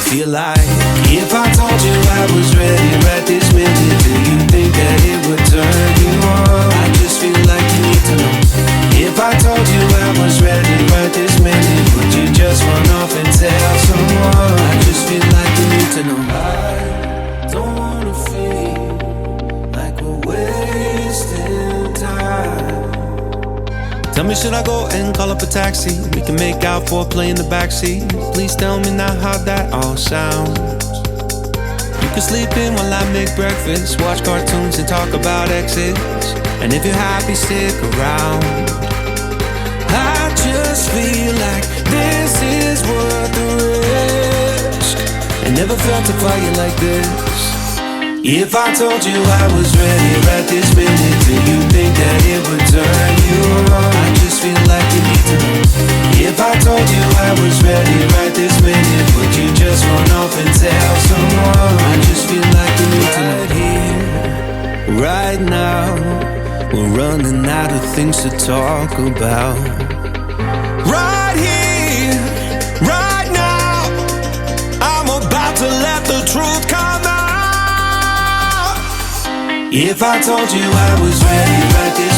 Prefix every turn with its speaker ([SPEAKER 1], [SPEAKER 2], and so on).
[SPEAKER 1] feel like if I told you I was ready right this minute, do you think that it would turn you on? I just feel like you need to know. If I told you I was ready right this minute, would you just run off and tell someone? I just feel like you need to know. I don't wanna feel like we're wasting time. Tell me, should I go and call up a taxi? We can make out for a play in the backseat. Please tell me now how that all sounds. You can sleep in while I make breakfast, watch cartoons and talk about exits. And if you're happy, stick around. I just feel like this is worth the risk. I never felt a fire like this. If I told you I was ready right this minute, do you think that it would turn you on? I just feel like you need to know. If I told you I was ready right this minute, would you just run off and tell someone? I just feel like you need to know. Right here, right now, we're running out of things to talk about. Right here, right now, I'm about to let the truth come out. If I told you I was ready right this